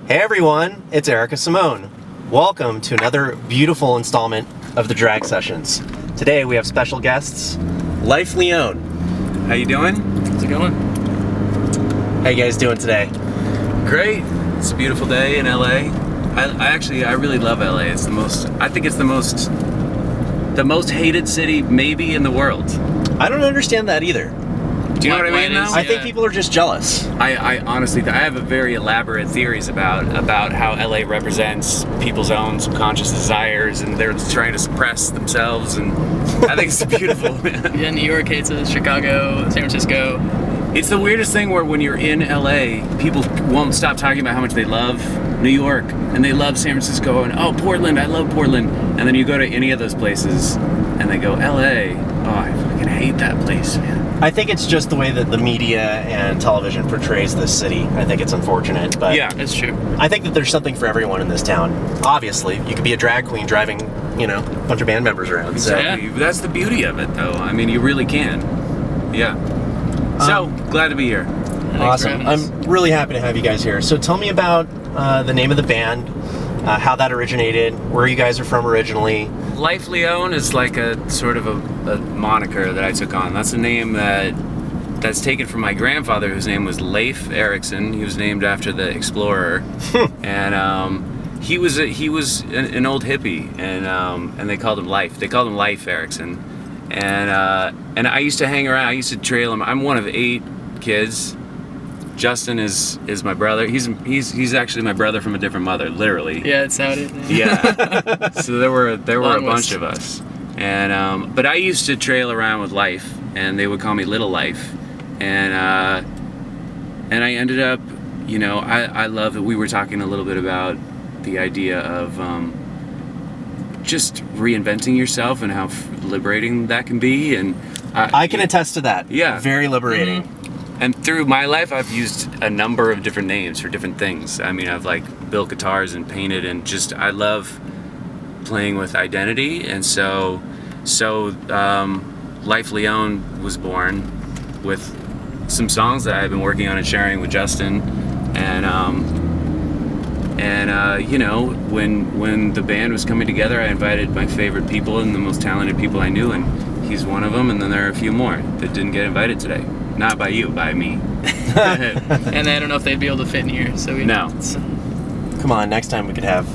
Hey everyone, it's Erica Simone. Welcome to another beautiful installment of the Drag Sessions. Today we have special guests, Leone. How you doing? How's it going? How you guys doing today? Great. It's a beautiful day in LA. I really love LA. I think it's the most hated city maybe in the world. I don't understand that either. Do you know what I mean now? I think people are just jealous. I honestly, I have a very elaborate theories about how LA represents people's own subconscious desires, and they're trying to suppress themselves, and I think it's beautiful. Yeah, New York hates us, Chicago, San Francisco. It's the weirdest thing where when you're in LA, people won't stop talking about how much they love New York, and they love San Francisco, and oh, Portland, I love Portland. And then you go to any of those places, and they go, LA, oh, I fucking hate that place, man. I think it's just the way that the media and television portrays this city. I think it's unfortunate, but Yeah. That's true. I think that there's something for everyone in this town. Obviously, you could be a drag queen driving, a bunch of band members around. So. Exactly. That's the beauty of it, though. I mean, you really can. Yeah. So, glad to be here. Thanks for Awesome. having us. I'm really happy to have you guys here. So tell me about the name of the band, how that originated, where you guys are from originally. Life Leone is like a sort of a moniker that I took on. That's a name that's taken from my grandfather, whose name was Leif Erikson. He was named after the explorer, and he was an old hippie, and they called him Life. They called him Leif Erikson, and I used to hang around. I used to trail him. I'm one of 8 kids. Justin is my brother. He's actually my brother from a different mother, literally. Yeah, it's how it is. Yeah. So there were a Long bunch list. of us, and but I used to trail around with Life, and they would call me Little Life, and I ended up, I love it. We were talking a little bit about the idea of just reinventing yourself and how liberating that can be, and I can attest to that. Yeah. Very liberating. Mm-hmm. And through my life, I've used a number of different names for different things. I mean, I've built guitars and painted, and I love playing with identity. And so Life Leone was born with some songs that I've been working on and sharing with Justin. And when the band was coming together, I invited my favorite people and the most talented people I knew, and he's one of them. And then there are a few more that didn't get invited today. Not by you, by me. And I don't know if they'd be able to fit in here, so we No. Come on, next time we could have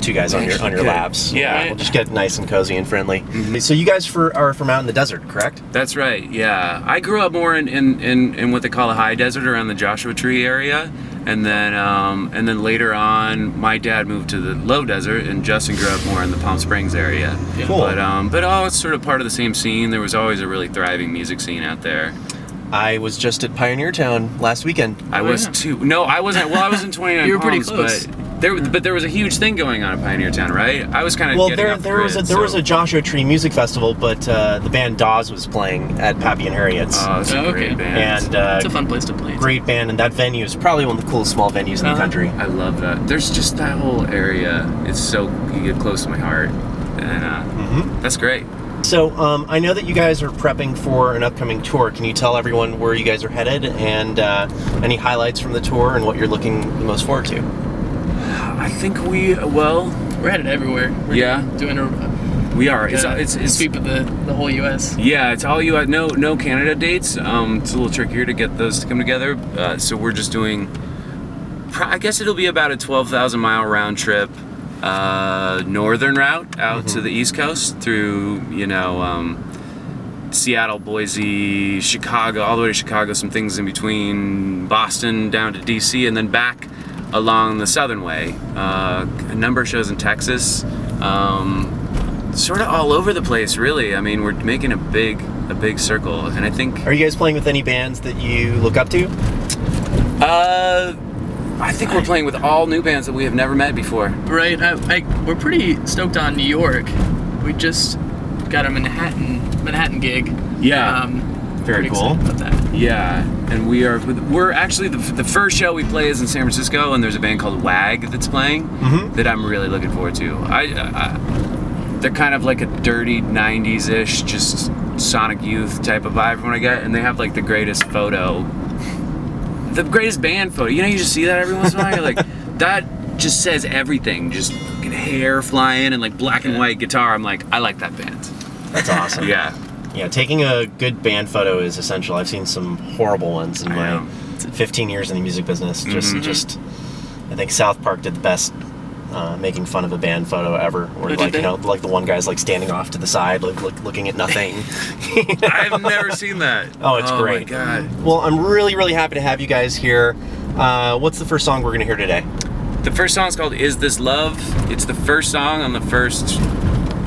2 guys on your Good. laps. Yeah. We'll just get nice and cozy and friendly. Mm-hmm. So you guys are from out in the desert, correct? That's right, yeah. I grew up more in what they call a high desert around the Joshua Tree area. And then later on, my dad moved to the low desert, and Justin grew up more in the Palm Springs area. Yeah. Cool. But it's sort of part of the same scene. There was always a really thriving music scene out there. I was just at Pioneer Town last weekend. I was yeah. too. No, I wasn't. Well, I was in 29 You were pretty Palms, close. but there was a huge thing going on at Pioneer Town, right? I was kind of Well, getting off the there was grid, a Joshua Tree Music Festival, but the band Dawes was playing at Pappy and Harriet's. Oh, it's a Oh, great okay. band. And It's a fun place to play. great band, and that venue is probably one of the coolest small venues in the country. I love that. There's just that whole area. It's so, you get close to my heart, and that's great. So I know that you guys are prepping for an upcoming tour. Can you tell everyone where you guys are headed and any highlights from the tour and what you're looking the most forward to? I think we're headed everywhere. We're Yeah. doing we are. a It's sweep of the whole U.S. Yeah, it's all you. No Canada dates. It's a little trickier to get those to come together. So we're just doing. I guess it'll be about a 12,000 mile round trip, northern route out to the East Coast through Seattle, Boise, Chicago, all the way to Chicago. Some things in between, Boston down to D.C. and then back along the southern way. A number of shows in Texas. Sort of all over the place, really. I mean, we're making a big circle, and I think. Are you guys playing with any bands that you look up to? I think we're playing with all new bands that we have never met before. Right. We're pretty stoked on New York. We just got a Manhattan gig. Yeah. Very Pretty cool. excited about that. Yeah, and we're actually the first show we play is in San Francisco, and there's a band called WAG that's playing that I'm really looking forward to. They're kind of like a dirty 90s-ish, just Sonic Youth type of vibe from what I get, and they have like the greatest band photo. You just see that every once in a while. You're like, just says everything. Just fucking hair flying and like black and white guitar. I'm like, I like that band. That's awesome. Yeah. Yeah, taking a good band photo is essential. I've seen some horrible ones in my 15 years in the music business. Just, I think South Park did the best making fun of a band photo ever. Where like like the one guy's like standing off to the side, like looking at nothing. I've never seen that. Oh, it's great. Oh my god. Well, I'm really happy to have you guys here. What's the first song we're gonna hear today? The first song is called "Is This Love?" It's the first song on the first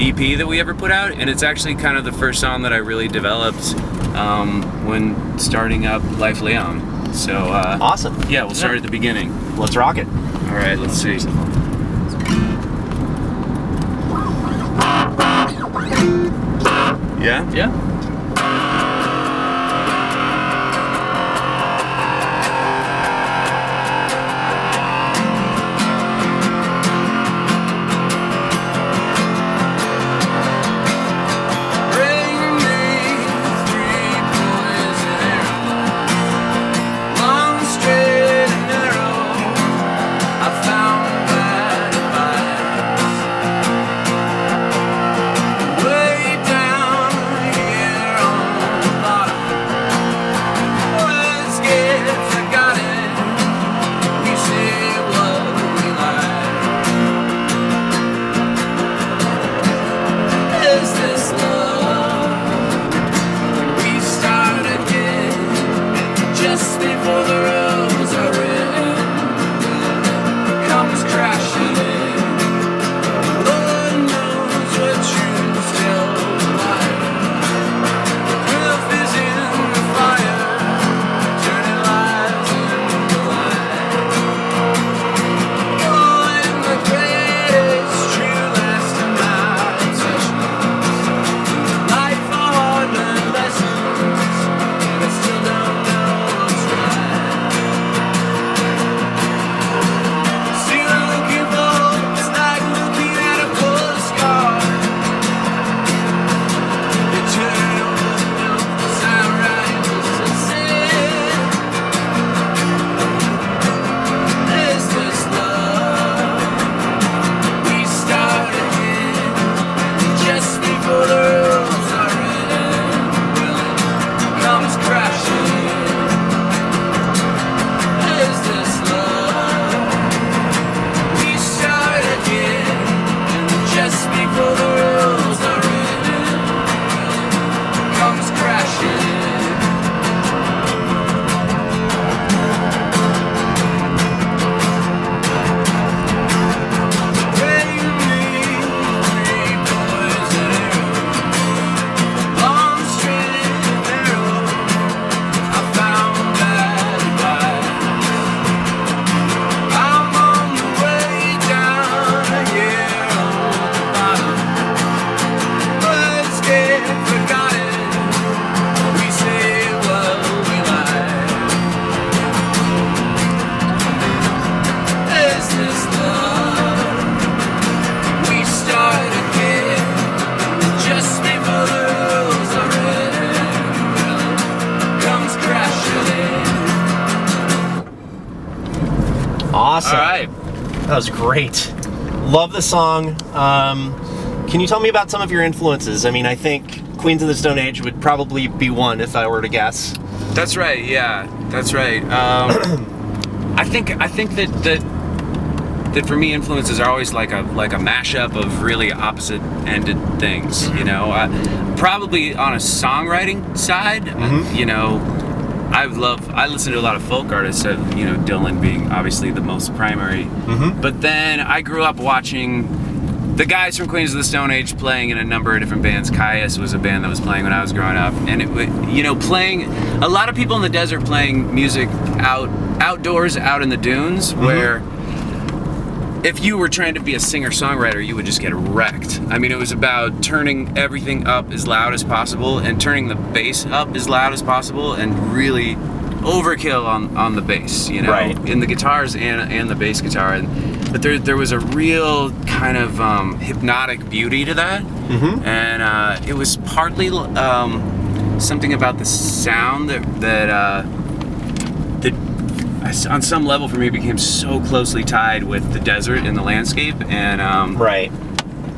EP that we ever put out, and it's actually kind of the first song that I really developed when starting up Life Leone. So awesome. Yeah, we'll start at the beginning. Let's rock it. All right, let's see. Yeah? Yeah. Awesome. All right. That was great. Love the song. Can you tell me about some of your influences? I mean, I think Queens of the Stone Age would probably be one if I were to guess. That's right. Yeah, that's right. I think that for me, influences are always like a mashup of really opposite-ended things. You know, probably on a songwriting side. You know, I listen to a lot of folk artists. You know, Dylan being obviously the most primary. But then I grew up watching the guys from Queens of the Stone Age playing in a number of different bands. Caius was a band that was playing when I was growing up, and it would, you know, playing a lot of people in the desert playing music outdoors, out in the dunes, where if you were trying to be a singer-songwriter, you would just get wrecked. I mean, it was about turning everything up as loud as possible and turning the bass up as loud as possible and really overkill on the bass, you know, in the guitars and the bass guitar. But there was a real kind of hypnotic beauty to that, and it was partly something about the sound that on some level for me, became so closely tied with the desert and the landscape, and Right.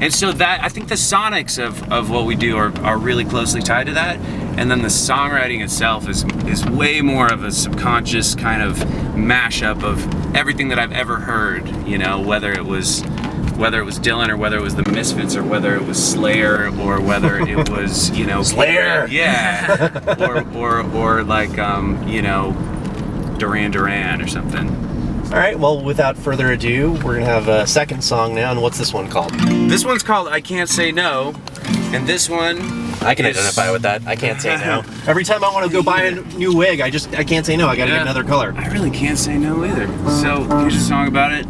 and so that, I think the sonics of what we do are really closely tied to that, and then the songwriting itself is way more of a subconscious kind of mashup of everything that I've ever heard, you know, whether it was Dylan, or whether it was the Misfits, or whether it was Slayer, or whether it was, you know, Slayer. Yeah. or like you know, Duran Duran or something. All right, well, without further ado, we're going to have a second song now, and what's this one called? This one's called I Can't Say No, and this one I can identify with that. I can't say no. Every time I want to go buy a new wig, I can't say no. I got to get another color. I really can't say no either. So here's a song about it.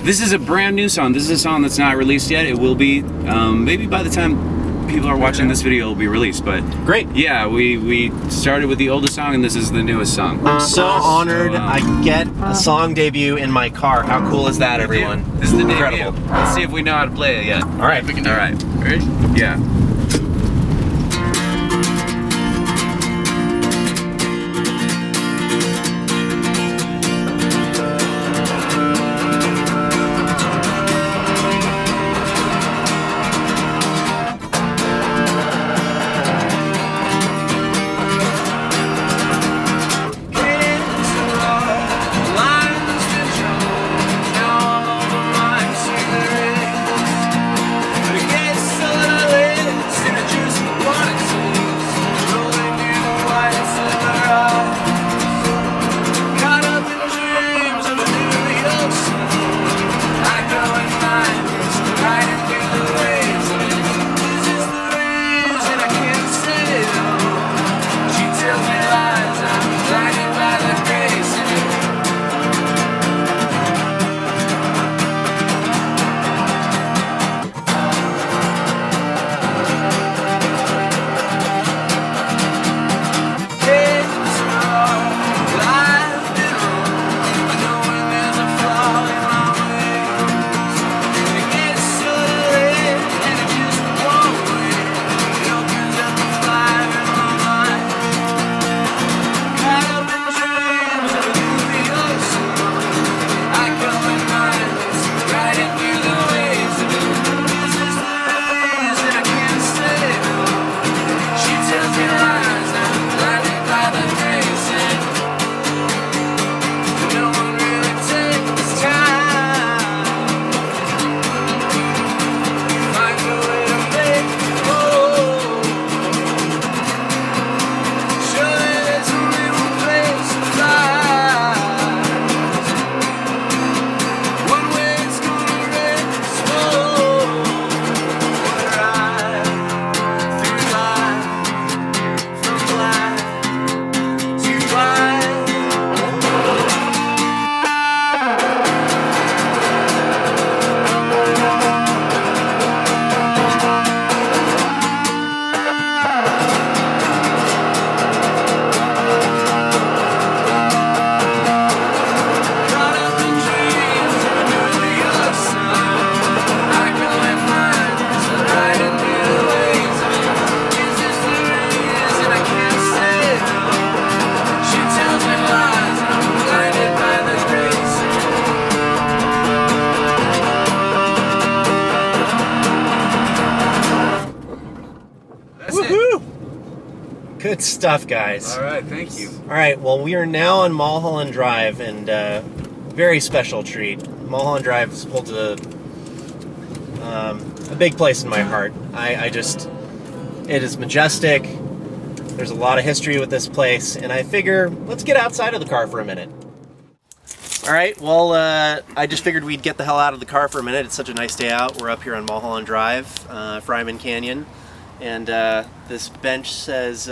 This is a brand new song. This is a song that's not released yet. It will be, maybe by the time people are watching this video, it'll be released. But great. Yeah, we started with the oldest song, and this is the newest song. I'm so honored I get a song debut in my car. How cool is that, everyone? This is the Incredible. debut. Let's see if we know how to play it yet. All right, We can do All it. right. Ready? Yeah. Good stuff, guys. All right, thank you. All right, well, we are now on Mulholland Drive, and very special treat. Mulholland Drive holds a big place in my heart. It is majestic. There's a lot of history with this place, and I figure, let's get outside of the car for a minute. All right, well, I just figured we'd get the hell out of the car for a minute. It's such a nice day out. We're up here on Mulholland Drive, Fryman Canyon. And this bench says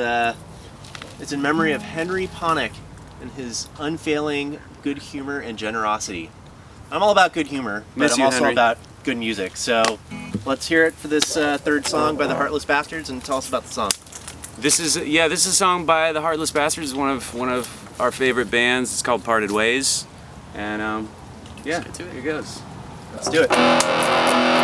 it's in memory of Henry Ponick and his unfailing good humor and generosity. I'm all about good humor, but I'm also about good music. So let's hear it for this third song by the Heartless Bastards, and tell us about the song. This is a song by the Heartless Bastards, one of our favorite bands. It's called Parted Ways, and yeah, here it goes. Let's do it.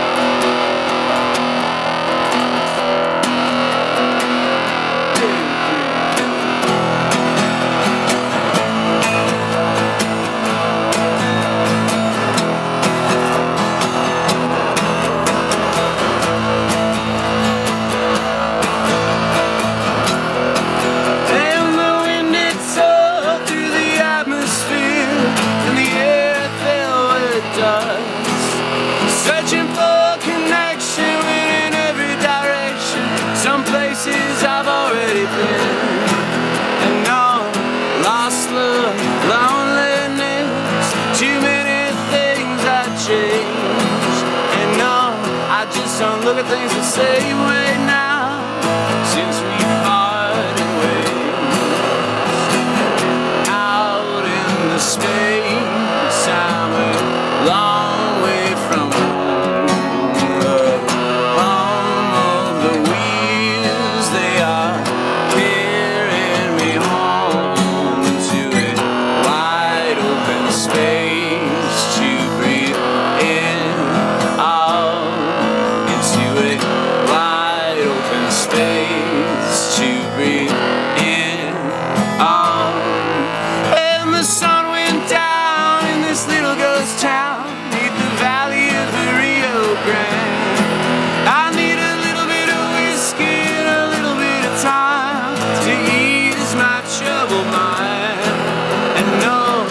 don't look at things the same way now since we parted ways. Out in the space, I'm a long way from home. The hum of the wheels, they are carrying me home to a wide open space to breathe in, out into a wide open space to breathe in, out. And the sun went down in this little ghost town neath the valley of the Rio Grande. I need a little bit of whiskey and a little bit of time to ease my troubled mind. And no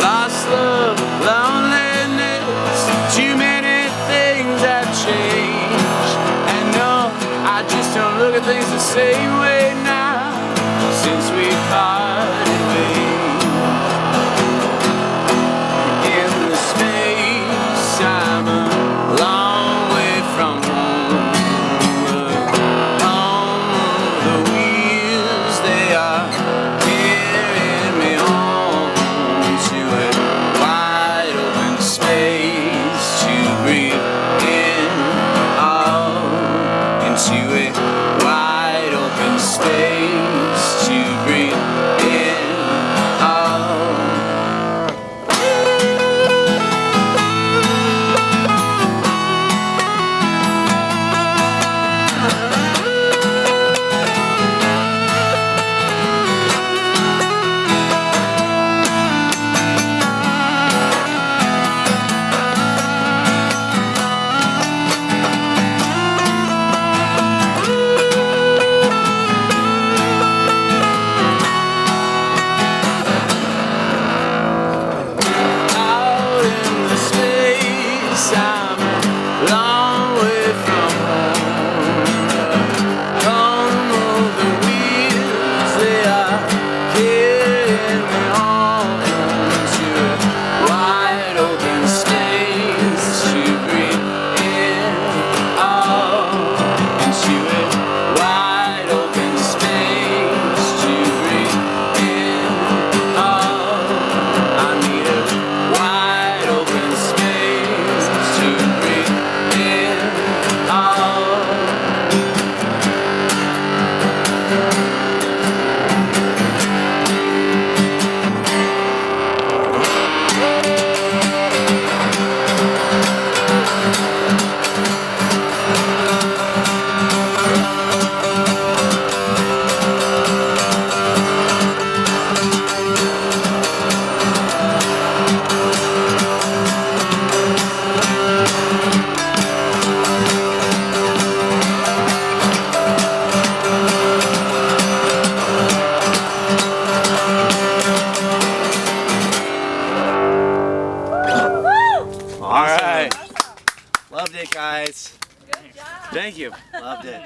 lost love, loneliness, too many things have changed. And no, I just don't look at things the same way now since we parted ways. In the space, I'm a long way from home. The hum of the wheels, they are carrying me home to a wide open space to breathe in, out into a wide open space to breathe in, out. Out in the space, I'm a long way from home. The hum of the wheels, they are carrying me home to a wide open space to breathe in, out into a wide open space to breathe in, out. I need a wide open space to breathe in, out. All right. Loved it, guys. Good job. Thank you. Loved it.